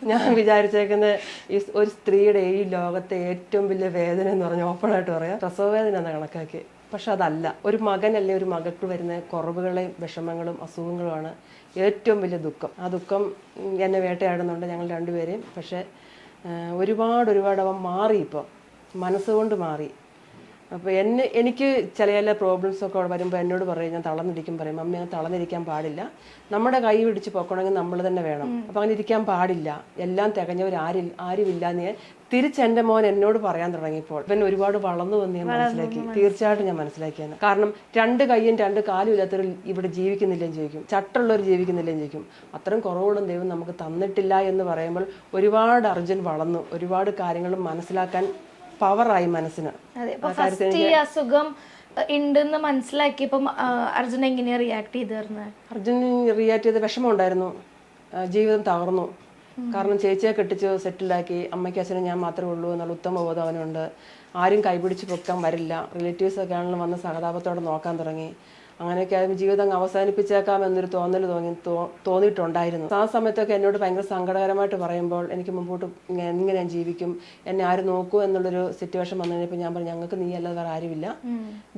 ഞാൻ വിചാരിച്ചേക്കുന്ന ഈ ഒരു സ്ത്രീയുടെ ഈ ലോകത്തെ ഏറ്റവും വലിയ വേദന എന്ന് പറഞ്ഞാൽ ഓപ്പണായിട്ട് പറയാം പ്രസവവേദന എന്ന കണക്കാക്കി. പക്ഷെ അതല്ല, ഒരു മകനല്ലേ ഒരു മകൾക്ക് വരുന്ന കുറവുകളെയും വിഷമങ്ങളും അസുഖങ്ങളുമാണ് ഏറ്റവും വലിയ ദുഃഖം. ആ ദുഃഖം എന്നെ വേട്ടയാടുന്നുണ്ട് ഞങ്ങൾ രണ്ടുപേരെയും. പക്ഷെ ഒരുപാട് അവൻ മാറി, ഇപ്പോൾ മനസ്സുകൊണ്ട് മാറി. അപ്പോൾ എനിക്ക് ചില പ്രോബ്ലംസൊക്കെ വരുമ്പോൾ എന്നോട് പറയും, ഞാൻ തളർന്നിരിക്കും, പറയും അമ്മ അങ്ങനെ തളർന്നിരിക്കാൻ പാടില്ല, നമ്മുടെ കൈ പിടിച്ച് പൊക്കണമെങ്കിൽ നമ്മൾ തന്നെ വേണം, അപ്പം അങ്ങനെ ഇരിക്കാൻ പാടില്ല, എല്ലാം തികഞ്ഞവർ ആരുമില്ല എന്ന് ഞാൻ തിരിച്ചെൻ്റെ മോൻ എന്നോട് പറയാൻ തുടങ്ങിയപ്പോൾ ഇവൻ ഒരുപാട് വളർന്നു വന്ന് ഞാൻ മനസ്സിലാക്കി. തീർച്ചയായിട്ടും ഞാൻ മനസ്സിലാക്കിയാണ്. കാരണം 2 കൈയും 2 കാലും ഇല്ലാത്തവർ ഇവിടെ ജീവിക്കുന്നില്ലെന്ന് ചോദിക്കും, ചട്ടുള്ളവർ ജീവിക്കുന്നില്ലെന്ന് ചോദിക്കും. അത്രയും കുറവുകളും ദൈവം നമുക്ക് തന്നിട്ടില്ല എന്ന് പറയുമ്പോൾ ഒരുപാട് അർജുൻ വളർന്നു, ഒരുപാട് കാര്യങ്ങളും മനസ്സിലാക്കാൻ പവറായി മനസ്സിന്. ഈ അസുഖം ഉണ്ടെന്ന് മനസ്സിലാക്കിയപ്പം അർജുൻ എങ്ങനെയാ റിയാക്ട് ചെയ്തിരുന്നത്? അർജുൻ റിയാക്ട് ചെയ്ത വിഷമം ഉണ്ടായിരുന്നു, ജീവിതം തകർന്നു. കാരണം ചേച്ചിയെ കെട്ടിച്ച് സെറ്റിലാക്കി, അമ്മയ്ക്ക് അച്ഛനും ഞാൻ മാത്രമേ ഉള്ളൂ എന്നുള്ള ഉത്തമ ബോധം അവനുണ്ട്. ആരും കൈപിടിച്ച് പൊക്കാൻ വരില്ല, റിലേറ്റീവ്സൊക്കെ ആണെങ്കിലും വന്ന് സഹതാപത്തോടെ നോക്കാൻ തുടങ്ങി. അങ്ങനെയൊക്കെ ആയാലും ജീവിതം അങ്ങ് അവസാനിപ്പിച്ചേക്കാം എന്നൊരു തോന്നിയിട്ടുണ്ടായിരുന്നു. ആ സമയത്തൊക്കെ എന്നോട് ഭയങ്കര സങ്കടകരമായിട്ട് പറയുമ്പോൾ എനിക്ക് മുമ്പോട്ട് എങ്ങനെ ഞാൻ ജീവിക്കും, എന്നെ ആര് നോക്കൂ എന്നുള്ളൊരു സിറ്റുവേഷൻ വന്നു കഴിഞ്ഞപ്പോൾ ഞാൻ പറഞ്ഞു, ഞങ്ങൾക്ക് നീ അല്ലാതെ വേറെ ആരുമില്ല,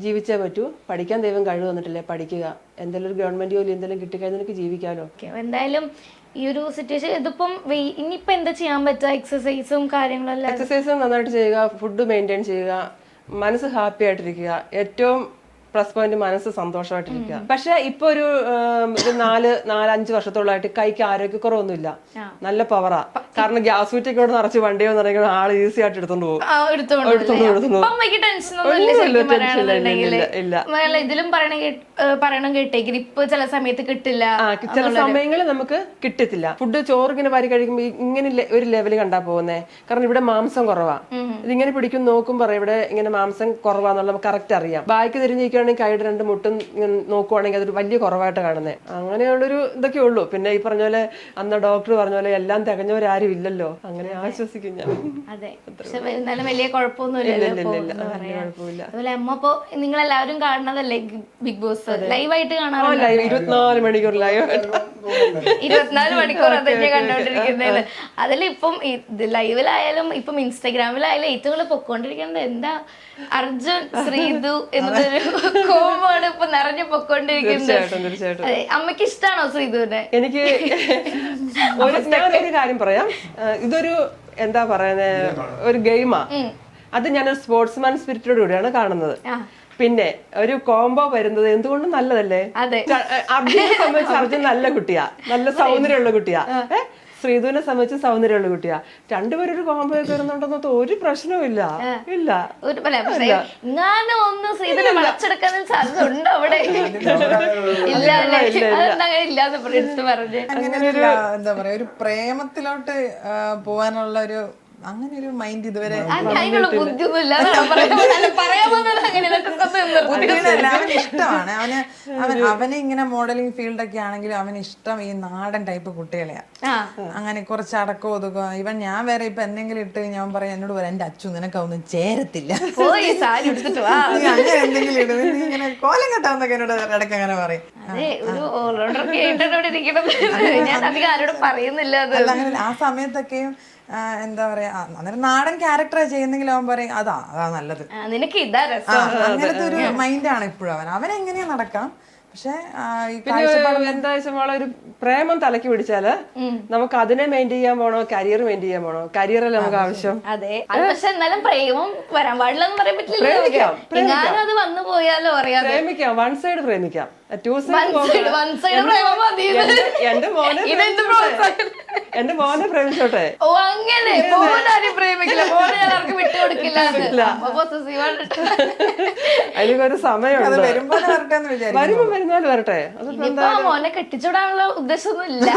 ജീവിച്ചേ പറ്റൂ, പഠിക്കാൻ ദൈവം കഴിവ് തന്നിട്ടില്ലേ, പഠിക്കുക, എന്തെങ്കിലും ഒരു ഗവൺമെന്റ് ജോലി എന്തെങ്കിലും കിട്ടിക്കഴിഞ്ഞാൽ എനിക്ക് ജീവിക്കാമല്ലോ. എന്തായാലും ഈ ഒരു സിറ്റുവേഷൻ ഇതിപ്പം ഇനിയിപ്പോൾ എന്താ ചെയ്യാൻ പറ്റുക? എക്സസൈസും കാര്യങ്ങളും എക്സസൈസും നന്നായിട്ട് ചെയ്യുക, ഫുഡ് മെയിൻറ്റെയിൻ ചെയ്യുക, മനസ്സ് ഹാപ്പി ആയിട്ടിരിക്കുക. ഏറ്റവും പ്ലസ് പോയിന്റ് മനസ്സ് സന്തോഷമായിട്ടിരിക്കുക. പക്ഷെ ഇപ്പൊ ഒരു 4-5 വർഷത്തോളമായിട്ട് കൈക്ക് ആരോഗ്യക്കുറവൊന്നുമില്ല, നല്ല പവറാ. കാരണം ഗ്യാസ് കുറ്റിക്കോട് നിറച്ച് വണ്ടി വന്നിറങ്ങി ആള് ഈസി ആയിട്ട് എടുത്തോണ്ട് പോകും. ഇതിലും പറയണം കേട്ടേക്കും, ഇപ്പൊ ചില സമയത്ത് കിട്ടില്ല, ചില സമയങ്ങളിൽ നമുക്ക് കിട്ടത്തില്ല. ഫുഡ് ചോറ് ഇങ്ങനെ വാരി കഴിക്കുമ്പോ ഇങ്ങനെ ഒരു ലെവല് കണ്ടാ പോകുന്നേ. കാരണം ഇവിടെ മാംസം കുറവാ, ഇതിങ്ങനെ പിടിക്കും നോക്കും പറയാം ഇവിടെ ഇങ്ങനെ മാംസം കുറവാന്നുള്ള കറക്റ്റ് അറിയാം. ബാക്കി തിരിഞ്ഞിരിക്കുകയാണെങ്കിൽ കൈയുടെ 2 മുട്ടും നോക്കുവാണെങ്കിൽ അതൊരു വലിയ കുറവായിട്ട് കാണുന്നത്. അങ്ങനെയുള്ളൊരു ഇതൊക്കെ ഉള്ളൂ. പിന്നെ ഈ പറഞ്ഞ പോലെ അന്ന് ഡോക്ടർ പറഞ്ഞ പോലെ എല്ലാം തികഞ്ഞവരാരും ഇല്ലല്ലോ, അങ്ങനെ ആശ്വസിക്കും ഞാൻ. അതെ, പക്ഷെ എന്നാലും വലിയ കുഴപ്പമൊന്നുമില്ല. അതുപോലെ അമ്മ ഇപ്പൊ നിങ്ങളെല്ലാവരും കാണുന്നതല്ലേ ബിഗ് ബോസ് ലൈവായിട്ട് കാണാറുണ്ട്? 24 മണിക്കൂർ ലൈവ്, 24 മണിക്കൂർ അതന്നെ കണ്ടോണ്ടിരിക്കുന്നത്. അതിലിപ്പം ലൈവിലായാലും ഇപ്പം ഇൻസ്റ്റാഗ്രാമിലായാലും ഏറ്റവും കൂടുതൽ പൊക്കോണ്ടിരിക്കുന്നത് എന്താ, അർജുൻ ശ്രീതു എന്നൊരു കോമാണ് ഇപ്പൊ നിറഞ്ഞു പൊക്കോണ്ടിരിക്കുന്നത്. അമ്മയ്ക്ക് ഇഷ്ടമാണോ ശ്രീതുവിനെ? എനിക്ക് ഞാനൊരു കാര്യം പറയാം, ഇതൊരു എന്താ പറയുന്നത് ഒരു ഗെയിമാ. അത് ഞാനൊരു സ്പോർട്സ്മാൻ സ്പിരിറ്റോട് കൂടിയാണ് കാണുന്നത്. പിന്നെ ഒരു കോംബോ വരുന്നത് എന്തുകൊണ്ടും നല്ലതല്ലേ. അർജുനെ സംബന്ധിച്ച് അർജുൻ നല്ല കുട്ടിയാ, നല്ല സൗന്ദര്യമുള്ള കുട്ടിയാ. ശ്രീധുവിനെ സംബന്ധിച്ച് സൗന്ദര്യമുള്ള കുട്ടിയാ. രണ്ടുപേരും ഒരു കോംബോ ഒക്കെ വരുന്നുണ്ടെന്നത് ഒരു പ്രശ്നവും ഇല്ല. എന്താ പറയാ, ഒരു പ്രേമത്തിലോട്ട് പോവാനുള്ള ഒരു അങ്ങനെ ഒരു മൈൻഡ് ഇതുവരെ അവന് ഇഷ്ടമാണ്. അവന് ഇങ്ങനെ മോഡലിംഗ് ഫീൽഡ് ഒക്കെ ആണെങ്കിലും അവന് ഇഷ്ടം ഈ നാടൻ ടൈപ്പ് കുട്ടികളെയാ. അങ്ങനെ കുറച്ച് അടക്കം ഒതുക്കുക. ഇവൻ ഞാൻ വേറെ ഇപ്പൊ എന്തെങ്കിലും ഇട്ട് ഞാൻ പറയാം, എന്നോട് പറയാം എന്റെ അച്ചു നിനക്കൊന്നും ചേരത്തില്ല, അങ്ങനെ എന്തെങ്കിലും ഇടുന്നത് നീ ഇങ്ങനെ കോലം കെട്ടാന്നൊക്കെ എന്നോട് ഇടയ്ക്ക് അങ്ങനെ പറയും. അങ്ങനെ ആ സമയത്തൊക്കെയും എന്താ പറയാ, അന്നേരം നാടൻ ക്യാരക്ടറാ ചെയ്യുന്നെങ്കിൽ അവൻ പറയും അതാ നല്ലത്, നിനക്ക് ഇതാ രസം. അങ്ങനത്തെ ഒരു മൈൻഡാണ് ഇപ്പോഴും അവനെങ്ങനെയാ നടക്കാം. പക്ഷെ എന്താ വെച്ചാൽ ഒരു പ്രേമം തലക്ക് പിടിച്ചാല് നമുക്ക് അതിനെ മെയിൻറ്റെയിൻ ചെയ്യാൻ പോണോ, കരിയർ മെയിൻറ്റെയിൻ ചെയ്യാൻ പോണോ? കരിയറല്ലേ നമുക്ക് ആവശ്യം. അതെ, പക്ഷെ എന്നാലും പ്രേമം വരാൻ പാടില്ലെന്ന് പറയാൻ പറ്റില്ല. അത് വന്നു പോയാലോ അറിയാം. പ്രേമിക്കാം, വൺ സൈഡ് പ്രേമിക്കാം, എന്റെ മോനെ പ്രേമിച്ചോട്ടെ. ഓ അങ്ങനെ പ്രേമിക്കില്ല, അതിനൊരു സമയമുണ്ട്, വരുമ്പോൾ വരട്ടെ. മോനെ കെട്ടിച്ചോടാനുള്ള ഉദ്ദേശമൊന്നും ഇല്ല.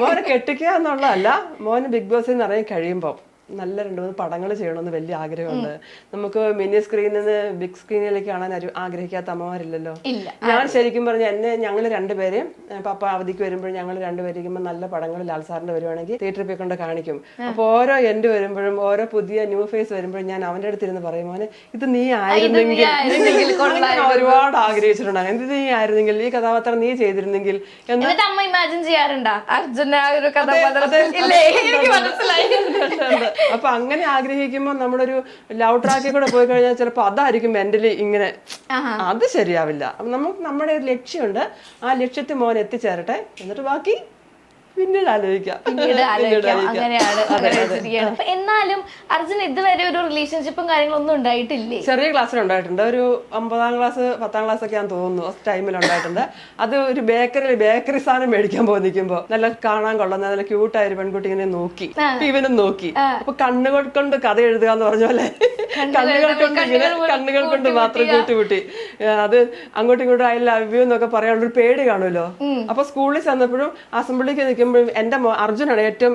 മോനെ കെട്ടിക്കുക എന്നുള്ളതല്ല, മോന് ബിഗ് ബോസിൽ നിന്ന് ഇറങ്ങി കഴിയുമ്പോ നല്ല 2-3 പടങ്ങൾ ചെയ്യണമെന്ന് വലിയ ആഗ്രഹമുണ്ട്. നമുക്ക് മിനി സ്ക്രീനിൽ നിന്ന് ബിഗ് സ്ക്രീനിലേക്ക് കാണാൻ ആഗ്രഹിക്കാത്ത അമ്മമാരില്ലല്ലോ. ഞാൻ ശരിക്കും പറഞ്ഞ ഞങ്ങൾ രണ്ടുപേരെയും പപ്പ അവധിക്ക് വരുമ്പോൾ ഞങ്ങൾ രണ്ടുപേരിക്കുമ്പോൾ നല്ല പടങ്ങൾ ലാൽ സാറിന്റെ വരുവാണെങ്കിൽ തിയേറ്ററിൽ പോയി കൊണ്ട് കാണിക്കും. അപ്പോൾ ഓരോ എൻഡ് വരുമ്പോഴും ഓരോ പുതിയ ന്യൂ ഫേസ് വരുമ്പോഴും ഞാൻ അവന്റെ അടുത്ത് ഇരുന്ന് പറയും, മോനെ ഇത് നീ ആയിരുന്നെങ്കിൽ ഒരുപാട് ആഗ്രഹിച്ചിട്ടുണ്ടാകും. എന്ത് നീ ആയിരുന്നെങ്കിൽ, ഈ കഥാപാത്രം നീ ചെയ്തിരുന്നെങ്കിൽ എന്ന് അമ്മ ഇമാജിൻ ചെയ്യാറുണ്ടോ അർജുന ഒരു കഥാപാത്രം? അപ്പൊ അങ്ങനെ ആഗ്രഹിക്കുമ്പോ നമ്മളൊരു ലവ് ട്രാക്കിൽ കൂടെ പോയി കഴിഞ്ഞാൽ ചിലപ്പോ അതായിരിക്കും മെന്റലി ഇങ്ങനെ, അത് ശരിയാവില്ല. നമുക്ക് നമ്മുടെ ഒരു ലക്ഷ്യമുണ്ട്, ആ ലക്ഷ്യത്തിൽ മോൻ എത്തിച്ചേരട്ടെ, എന്നിട്ട് ബാക്കി പിന്നീട് ആലോചിക്കാം. അങ്ങനെയാണ്. എന്നാലും അർജുൻ ഇതുവരെ ഒരു റിലേഷൻഷിപ്പും കാര്യങ്ങളൊന്നും ഉണ്ടായിട്ടില്ലേ? ചെറിയ ക്ലാസ്സിലുണ്ടായിട്ടുണ്ട്. ഒരു 9ാം ക്ലാസ് 10ാം ക്ലാസ് ഒക്കെ ഞാൻ തോന്നുന്നു ടൈമിൽ ഉണ്ടായിട്ടുണ്ട്. അത് ഒരു ബേക്കറി സാധനം മേടിക്കാൻ പോയി നിൽക്കുമ്പോ നല്ല കാണാൻ കൊള്ളുന്ന നല്ല ക്യൂട്ടായ ഒരു പെൺകുട്ടി ഇങ്ങനെ നോക്കി, ഇവനും നോക്കി. അപ്പൊ കണ്ണുകൾ കൊണ്ട് കഥ എഴുതുക എന്ന് പറഞ്ഞ പോലെ കണ്ണുകൾ കൊണ്ട് മാത്രം കൂട്ടി അത് അങ്ങോട്ടും ഇങ്ങോട്ടും ഐ ലവ് യു എന്നൊക്കെ പറയാനുള്ളൊരു പേടി കാണുമല്ലോ. അപ്പൊ സ്കൂളിൽ ചെന്നപ്പോഴും അസംബ്ലിക്ക് നിൽക്കുമ്പോഴും എന്റെ അർജുനാണ് ഏറ്റവും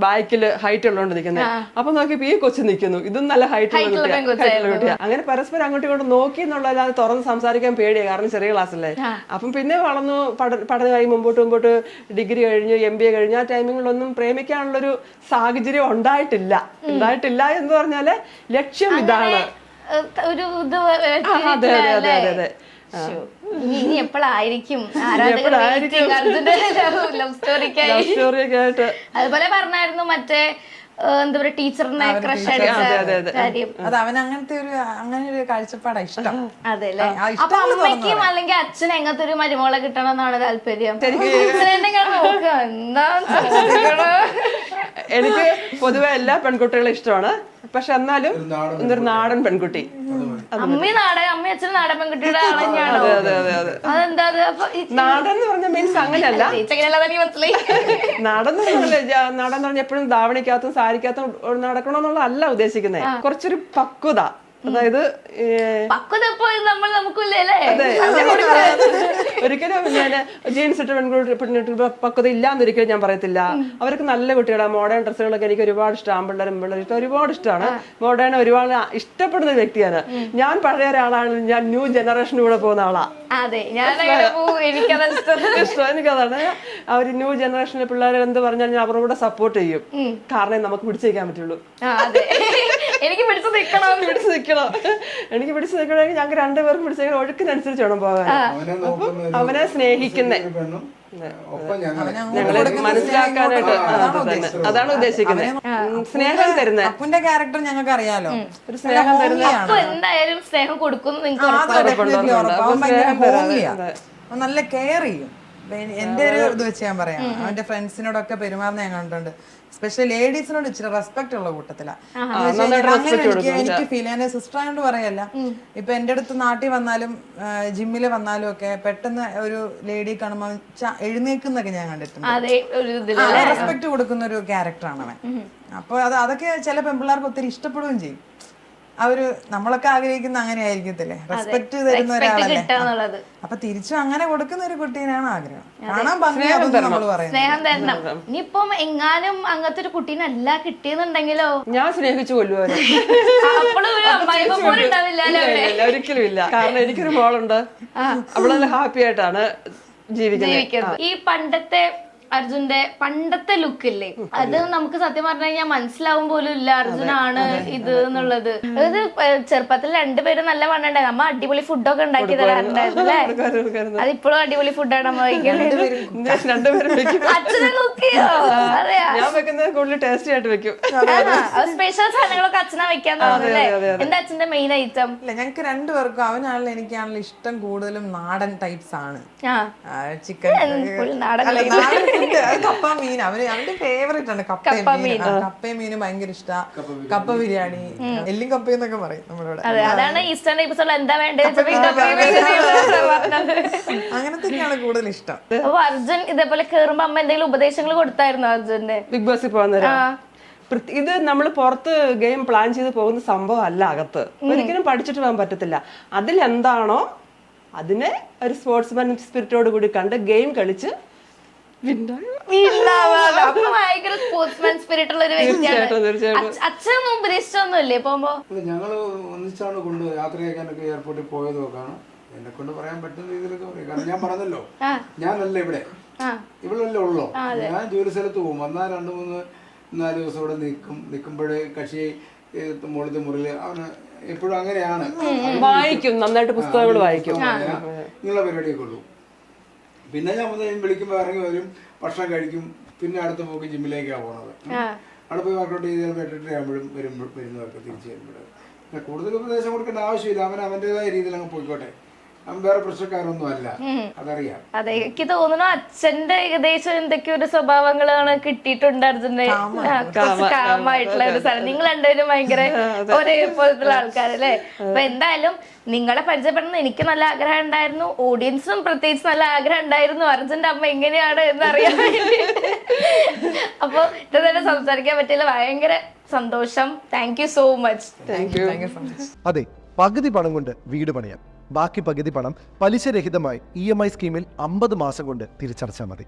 ബാക്കിൽ ഹൈറ്റ് ഉള്ളതുകൊണ്ട് നിൽക്കുന്നത്. അപ്പൊ നോക്കിയപ്പോ ഈ കൊച്ചു നിൽക്കുന്നു, ഇതും നല്ല ഹൈറ്റ് കുട്ടിയാ. അങ്ങനെ പരസ്പരം അങ്ങോട്ടും ഇങ്ങോട്ടും നോക്കി എന്നുള്ളതല്ലാതെ തുറന്ന് സംസാരിക്കാൻ പേടിയാണ്, കാരണം ചെറിയ ക്ലാസ്സല്ലേ. അപ്പം പിന്നെ വളർന്നു, പഠനമായി മുമ്പോട്ട് ഡിഗ്രി കഴിഞ്ഞു, MBA കഴിഞ്ഞു. ആ ടൈമിങ്ങിലൊന്നും പ്രേമിക്കാനുള്ളൊരു സാഹചര്യം ഉണ്ടായിട്ടില്ല എന്ന് പറഞ്ഞാല് ലക്ഷ്യം ഇതാണ്. അതെ ഇനി എപ്പോഴായിരിക്കും ലവ് സ്റ്റോറിക്കായിട്ട്? അതുപോലെ പറഞ്ഞായിരുന്നു മറ്റേ എന്താ പറയുക, ടീച്ചറിനെ ക്രഷ് അടിച്ച കാര്യം. അത് അവൻ അങ്ങനെ ഒരു കാഴ്ചപ്പാടാ ഇഷ്ടം. അതെ അല്ലേ? അപ്പൊ അമ്മയ്ക്കും അല്ലെങ്കിൽ അച്ഛനും എങ്ങനത്തെ ഒരു മരുമോളെ കിട്ടണം എന്നാണ് താല്പര്യം? എന്താ എനിക്ക് പൊതുവെ എല്ലാ പെൺകുട്ടികളും ഇഷ്ടമാണ്. പക്ഷെ എന്നാലും ഒരു നാടൻ പെൺകുട്ടി. അമ്മ അച്ഛനും നാടൻ പെൺകുട്ടിയുടെ ആളെന്നെയാണോ? അതെന്താ നാടൻ എന്ന് പറഞ്ഞ മീൻസ് അങ്ങനെയല്ല. നാടൻ എന്ന് പറഞ്ഞ എപ്പോഴും ധാവണിക്കകത്തും സാരിക്കകത്തും നടക്കണമെന്നുള്ള അല്ല ഉദ്ദേശിക്കുന്നത്. കുറച്ചൊരു പക്വത, അതായത് ഒരിക്കലും ഞാൻ ജീൻസ് ഇട്ട് പെൺകുട്ടി പക്വത ഇല്ലാന്നൊരിക്കലും ഞാൻ പറയത്തില്ല. അവർക്ക് നല്ല കുട്ടികളാണ്. മോഡേൺ ഡ്രസ്സുകളൊക്കെ എനിക്ക് ഒരുപാട് ഇഷ്ടമാണ്. പിള്ളേരും ഒരുപാട് ഇഷ്ടമാണ്. മോഡേൺ ഒരുപാട് ഇഷ്ടപ്പെടുന്ന വ്യക്തിയാണ് ഞാൻ. പഴയ ഒരാളാണ് ഞാൻ. ന്യൂ ജനറേഷന് കൂടെ പോകുന്ന ആളാ. ഇഷ്ടം എനിക്കതാണ്. അവർ ന്യൂ ജനറേഷനിലെ പിള്ളേർ എന്ത് പറഞ്ഞാൽ ഞാൻ അവരുടെ കൂടെ സപ്പോർട്ട് ചെയ്യും. കാരണം നമുക്ക് പിടിച്ചു നിൽക്കാൻ പറ്റുള്ളൂ. എനിക്ക് പിടിച്ചു നിൽക്കണമെങ്കിൽ ഞങ്ങൾക്ക് രണ്ടുപേർക്കും പിടിച്ചു നിൽക്കണം. ഒഴുക്കിനനുസരിച്ച് വേണം പോകാൻ. അവനെ സ്നേഹിക്കുന്നേ ഞങ്ങള് മനസ്സിലാക്കാനായിട്ട് അതാണ് ഉദ്ദേശിക്കുന്നത്. സ്നേഹം തരുന്നത് അപ്പുന്റെ ക്യാരക്ടർ ഞങ്ങൾക്ക് അറിയാലോ. ഒരു സ്നേഹം തരുന്ന എന്തായാലും സ്നേഹം കൊടുക്കുന്നു. നല്ല കെയർ ചെയ്യും. എന്റെ ഒരു ഇത് വെച്ച് ഞാൻ പറയാം, അവന്റെ ഫ്രണ്ട്സിനോടൊക്കെ പെരുമാറുന്ന ഞാൻ കണ്ടിട്ടുണ്ട്. സ്പെഷ്യൽ ലേഡീസിനോട് ഇച്ചിരി റെസ്പെക്ട് ഉള്ള കൂട്ടത്തിലാ. എനിക്ക് ഫീൽ ചെയ്യാൻ സിസ്റ്റർ ആയതുകൊണ്ട് പറയല്ല. ഇപ്പൊ എന്റെ അടുത്ത് നാട്ടിൽ വന്നാലും ജിമ്മില് വന്നാലും ഒക്കെ പെട്ടെന്ന് ഒരു ലേഡി കാണുമ്പോ എഴുന്നേക്കുന്നൊക്കെ ഞാൻ കണ്ടിട്ടുണ്ട്. റെസ്പെക്ട് കൊടുക്കുന്ന ഒരു ക്യാരക്ടറാണ് അവൻ. അപ്പൊ അതൊക്കെ ചില പെൺപിള്ളേർക്ക് ഒത്തിരി ഇഷ്ടപ്പെടുകയും ചെയ്യും. അവര് നമ്മളൊക്കെ ആഗ്രഹിക്കുന്ന അങ്ങനെ ആയിരിക്കത്തില്ലേ, റെസ്പെക്ട് തരുന്ന ഒരാളല്ലേ. അപ്പൊ തിരിച്ചും അങ്ങനെ കൊടുക്കുന്ന ഒരു കുട്ടീനാണ് ആഗ്രഹം. കാണാൻ ഭംഗിയാകും നമ്മൾ പറയുന്നത്. സ്നേഹം തരണം. ഇനിയിപ്പം എങ്ങാനും അങ്ങനത്തെ ഒരു കുട്ടീനല്ല കിട്ടിയെന്നുണ്ടെങ്കിലോ ഞാൻ സ്നേഹിച്ചു കൊല്ലുവാനോ ഒരിക്കലും ഇല്ല. കാരണം എനിക്കൊരു മോളുണ്ട്, അവളെല്ലാം ഹാപ്പി ആയിട്ടാണ് ജീവിക്കുന്നത്. ഈ പണ്ടത്തെ അർജുന്റെ പണ്ടത്തെ ലുക്കില്ലേ, അത് നമുക്ക് സത്യം പറഞ്ഞു കഴിഞ്ഞാൽ മനസ്സിലാവും പോലും ഇല്ല അർജുനാണ് ഇത് എന്നുള്ളത്. അതായത് ചെറുപ്പത്തിൽ രണ്ടുപേരും നല്ല വണ്ണുണ്ടായി. നമ്മ അടിപൊളി ഫുഡൊക്കെ ഉണ്ടാക്കി തരാറുണ്ടായിരുന്നു അല്ലേ? അതിപ്പോഴും അടിപൊളി ഫുഡാണ് നമ്മ കഴിക്കുന്നത്. അച്ഛനെ നോക്കിയോ? സ്പെഷ്യൽ സാധനങ്ങളൊക്കെ അച്ഛനാ വെക്കാൻ തോന്നുന്നല്ലേ? എന്താ അച്ഛന്റെ മെയിൻ ഐറ്റം? ഇല്ല, ഞങ്ങൾക്ക് രണ്ടുപേർക്കും അവനാണല്ലോ എനിക്കാണല്ലോ ഇഷ്ടം കൂടുതലും നാടൻ ടൈപ്സ് ആണ്. ചിക്കൻ, കപ്പ മീൻ. അവന്റെ ഫേവറേറ്റ് ആണ് കപ്പയും മീനും ഭയങ്കര ഇഷ്ട. കപ്പ ബിരിയാണി, എല്ലും കപ്പയെന്നൊക്കെ പറയും നമ്മളിവിടെ. അങ്ങനത്തെയൊക്കെയാണ് കൂടുതൽ ഇഷ്ടം. അർജുൻ ഇതേപോലെ കേറുമ്പോ അമ്മ എന്തെങ്കിലും ഉപദേശങ്ങൾ കൊടുത്തായിരുന്നു അർജുന്റെ? ബിഗ് ബോസിൽ പോകുന്ന ഇത് നമ്മൾ പുറത്ത് ഗെയിം പ്ലാൻ ചെയ്ത് പോകുന്ന സംഭവം അല്ല. അകത്ത് ഒരിക്കലും പഠിച്ചിട്ട് പോകാൻ പറ്റത്തില്ല. അതിലെന്താണോ അതിനെ ഒരു സ്പോർട്സ്മാൻ സ്പിരിറ്റോട് കൂടി കണ്ട് ഗെയിം കളിച്ച് ഉണ്ടാവാതെ. അപ്പൊ ഭയങ്കര സ്പോർട്സ്മാൻ സ്പിരിറ്റ് ഉള്ള ഒരു വ്യക്തിയാണ്. അച്ഛനൊന്നും ഉപദേശിച്ചൊന്നുമില്ലേ പോകുമ്പോ? ഞങ്ങൾ ഒന്നിച്ചാണ് കൊണ്ട് യാത്രയാക്കാനൊക്കെ എയർപോർട്ടിൽ പോയതൊക്കെയാണ്. എന്നെ കൊണ്ട് പറയാൻ പറ്റുന്ന രീതിയിലൊക്കെ പറയും. കാരണം ഞാൻ പറഞ്ഞല്ലോ, ഞാനല്ല ഇവിടെ, ഇവളല്ലേ ഉള്ളൂ. ഞാൻ ജോലി സ്ഥലത്ത് പോകും, വന്നാൽ 2-3-4 ദിവസം ഇവിടെ നിൽക്കുമ്പോഴേ കക്ഷി മുകളിലത്തെ മുറിയിൽ അവന് എപ്പോഴും അങ്ങനെയാണ്. വായിക്കും, നന്നായിട്ട് പുസ്തകങ്ങൾ വായിക്കും. നിങ്ങളുടെ പരിപാടിയൊക്കെ ഉള്ളൂ. പിന്നെ ഞാൻ വന്ന് വിളിക്കുമ്പോൾ ഇറങ്ങി വരും, ഭക്ഷണം കഴിക്കും, പിന്നെ അടുത്ത പോക്ക് ജിമ്മിലേക്കാണ് പോണത്. അവിടെ പോയി വർക്കൗട്ട് ചെയ്ത് 8:30 ആകുമ്പോഴും വരുന്നവർക്ക് തിരിച്ചു വരുമ്പോൾ പിന്നെ കൂടുതൽ ഉപദേശം കൊടുക്കേണ്ട ആവശ്യമില്ല. അവൻ അവൻ്റെതായ രീതിയിൽ അങ്ങ് പോയിക്കോട്ടെ. അവൻ വേറെ പ്രശ്നക്കാരൊന്നും അല്ല, അതറിയാം. അതെ, എനിക്ക് തോന്നുന്നു അച്ഛന്റെ ഏകദേശം എന്തൊക്കെയോ ഒരു സ്വഭാവങ്ങളാണ് കിട്ടിയിട്ടുണ്ട് അർജുന്റെ. കുറച്ച് കാമായിട്ടുള്ള ഒരു സ്ഥലം. നിങ്ങൾ രണ്ടുപേരും ഭയങ്കര ഒരേപോലത്തുള്ള ആൾക്കാരല്ലേ. അപ്പൊ എന്തായാലും നിങ്ങളെ പരിചയപ്പെടുന്ന എനിക്ക് നല്ല ആഗ്രഹം ഉണ്ടായിരുന്നു, ഓഡിയൻസിനും പ്രത്യേകിച്ച് നല്ല ആഗ്രഹം ഉണ്ടായിരുന്നു അർജുന്റെ അമ്മ എങ്ങനെയാണ് എന്ന് അറിയാൻ വേണ്ടിയിട്ട്. അപ്പൊ ഇത് തന്നെ സംസാരിക്കാൻ പറ്റില്ല. ഭയങ്കര സന്തോഷം. Thank you so much. അതെ, പകുതി പണം കൊണ്ട് വീട് പണിയാം. ബാക്കി പകുതി പണം പലിശരഹിതമായി EMI സ്കീമിൽ 50 മാസം കൊണ്ട് തിരിച്ചടച്ചാൽ മതി.